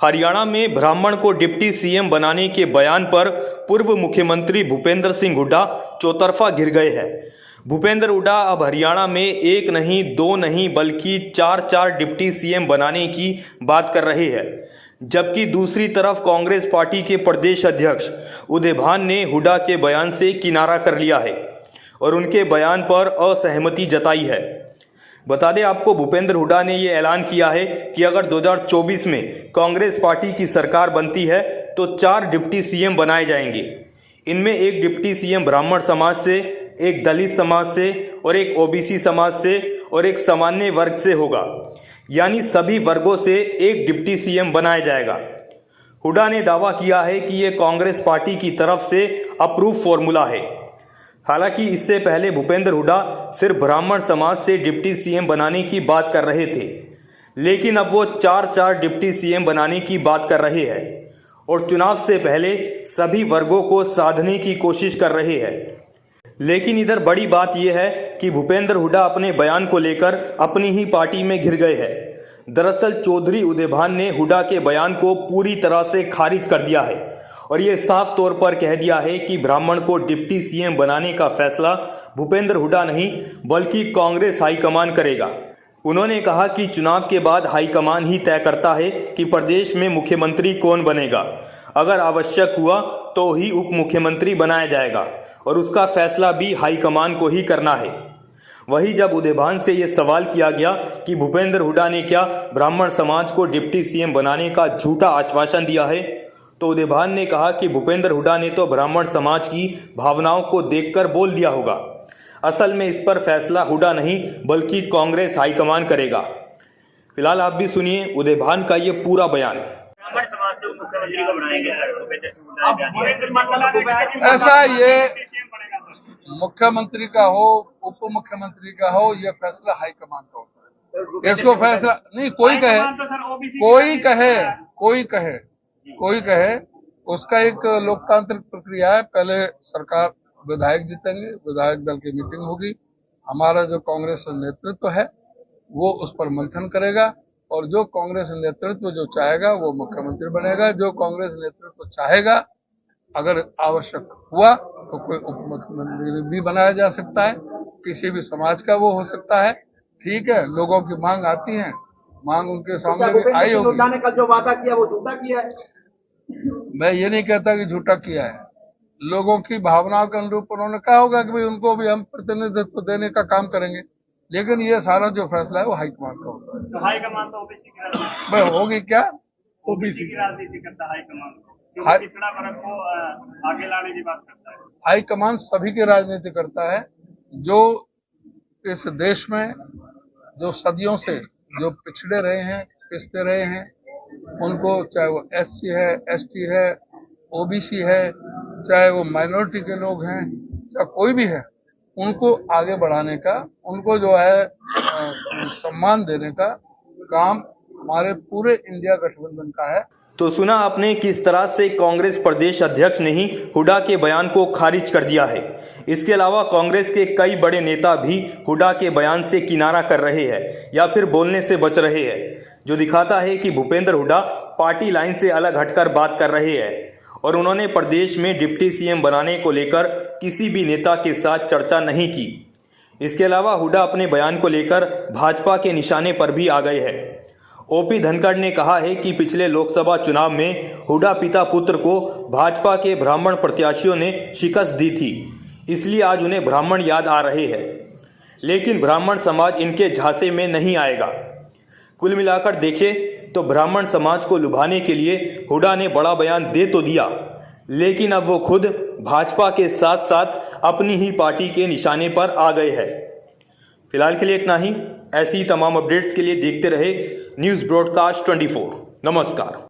हरियाणा में ब्राह्मण को डिप्टी सीएम बनाने के बयान पर पूर्व मुख्यमंत्री भूपेंद्र सिंह हुड्डा चौतरफा घिर गए हैं। भूपेंद्र हुड्डा अब हरियाणा में एक नहीं, दो नहीं बल्कि चार डिप्टी सीएम बनाने की बात कर रहे हैं। जबकि दूसरी तरफ कांग्रेस पार्टी के प्रदेश अध्यक्ष उदय भान ने हुड्डा के बयान से किनारा कर लिया है और उनके बयान पर असहमति जताई है। बता दें आपको, भूपेंद्र हुड्डा ने ये ऐलान किया है कि अगर 2024 में कांग्रेस पार्टी की सरकार बनती है तो 4 डिप्टी सीएम बनाए जाएंगे। इनमें एक डिप्टी सीएम ब्राह्मण समाज से, एक दलित समाज से और एक ओबीसी समाज से और एक सामान्य वर्ग से होगा, यानी सभी वर्गों से एक डिप्टी सीएम बनाया जाएगा। हुड्डा ने दावा किया है कि ये कांग्रेस पार्टी की तरफ से अप्रूव फॉर्मूला है। हालांकि इससे पहले भूपेंद्र हुड्डा सिर्फ ब्राह्मण समाज से डिप्टी सीएम बनाने की बात कर रहे थे, लेकिन अब वो 4 डिप्टी सीएम बनाने की बात कर रहे हैं और चुनाव से पहले सभी वर्गों को साधने की कोशिश कर रहे हैं। लेकिन इधर बड़ी बात यह है कि भूपेंद्र हुड्डा अपने बयान को लेकर अपनी ही पार्टी में घिर गए हैं। दरअसल चौधरी उदय भान ने हुड्डा के बयान को पूरी तरह से खारिज कर दिया है और ये साफ तौर पर कह दिया है कि ब्राह्मण को डिप्टी सीएम बनाने का फैसला भूपेंद्र हुड्डा नहीं बल्कि कांग्रेस हाईकमान करेगा। उन्होंने कहा कि चुनाव के बाद हाईकमान ही तय करता है कि प्रदेश में मुख्यमंत्री कौन बनेगा। अगर आवश्यक हुआ तो ही उप मुख्यमंत्री बनाया जाएगा और उसका फैसला भी हाईकमान को ही करना है। वहीं जब उदय भान से यह सवाल किया गया कि भूपेंद्र हुड्डा ने क्या ब्राह्मण समाज को डिप्टी सीएम बनाने का झूठा आश्वासन दिया है, तो उदय भान ने कहा कि भूपेंद्र हुड्डा ने तो ब्राह्मण समाज की भावनाओं को देखकर बोल दिया होगा। असल में इस पर फैसला हुड्डा नहीं बल्कि कांग्रेस हाईकमान करेगा। फिलहाल आप भी सुनिए उदय भान का ये पूरा बयान। ऐसा ये मुख्यमंत्री का हो, उप मुख्यमंत्री का हो, यह फैसला हाईकमान का होता है। इसको फैसला नहीं कोई कहे उसका एक लोकतांत्रिक प्रक्रिया है। पहले सरकार विधायक जीतेंगे, विधायक दल की मीटिंग होगी, हमारा जो कांग्रेस नेतृत्व है वो उस पर मंथन करेगा और जो कांग्रेस नेतृत्व जो चाहेगा वो मुख्यमंत्री बनेगा। जो कांग्रेस नेतृत्व चाहेगा, अगर आवश्यक हुआ तो कोई उप मुख्यमंत्री भी बनाया जा सकता है, किसी भी समाज का वो हो सकता है। ठीक है, लोगों की मांग आती है, मांग उनके सामने भी आई होगी। ने कल जो वादा किया वो झूठा किया है। मैं ये नहीं कहता कि झूठा किया है, लोगों की भावनाओं के अनुरूप उन्होंने कहा होगा कि भाई उनको भी हम प्रतिनिधित्व देने का काम करेंगे, लेकिन ये सारा जो फैसला है वो हाईकमान का होता है। तो हाईकमान तो ओबीसी की राजनीति, भाई होगी क्या, ओबीसी की राजनीति करता है हाईकमान को, पिछड़ा वर्ग को आगे लाने की बात करता है। हाईकमान सभी की राजनीति करता है। जो इस देश में जो सदियों से जो पिछड़े रहे हैं, पिसते रहे हैं, उनको, चाहे वो एससी है, एसटी है, ओबीसी है, चाहे वो माइनॉरिटी के लोग हैं, चाहे कोई भी है, उनको आगे बढ़ाने का, उनको जो है सम्मान देने का काम हमारे पूरे इंडिया गठबंधन का है। तो सुना आपने किस तरह से कांग्रेस प्रदेश अध्यक्ष ने ही हुड्डा के बयान को खारिज कर दिया है। इसके अलावा कांग्रेस के कई बड़े नेता भी हुड्डा के बयान से किनारा कर रहे हैं या फिर बोलने से बच रहे हैं, जो दिखाता है कि भूपेंद्र हुड्डा पार्टी लाइन से अलग हटकर बात कर रहे हैं और उन्होंने प्रदेश में डिप्टी सीएम बनाने को लेकर किसी भी नेता के साथ चर्चा नहीं की। इसके अलावा हुड्डा अपने बयान को लेकर भाजपा के निशाने पर भी आ गए हैं। ओपी धनखड़ ने कहा है कि पिछले लोकसभा चुनाव में हुड्डा पिता पुत्र को भाजपा के ब्राह्मण प्रत्याशियों ने शिकस्त दी थी, इसलिए आज उन्हें ब्राह्मण याद आ रहे हैं, लेकिन ब्राह्मण समाज इनके झांसे में नहीं आएगा। कुल मिलाकर देखें तो ब्राह्मण समाज को लुभाने के लिए हुड्डा ने बड़ा बयान दे तो दिया, लेकिन अब वो खुद भाजपा के साथ साथ अपनी ही पार्टी के निशाने पर आ गए हैं। फिलहाल के लिए इतना ही। ऐसी तमाम अपडेट्स के लिए देखते रहे न्यूज़ ब्रॉडकास्ट 24। नमस्कार।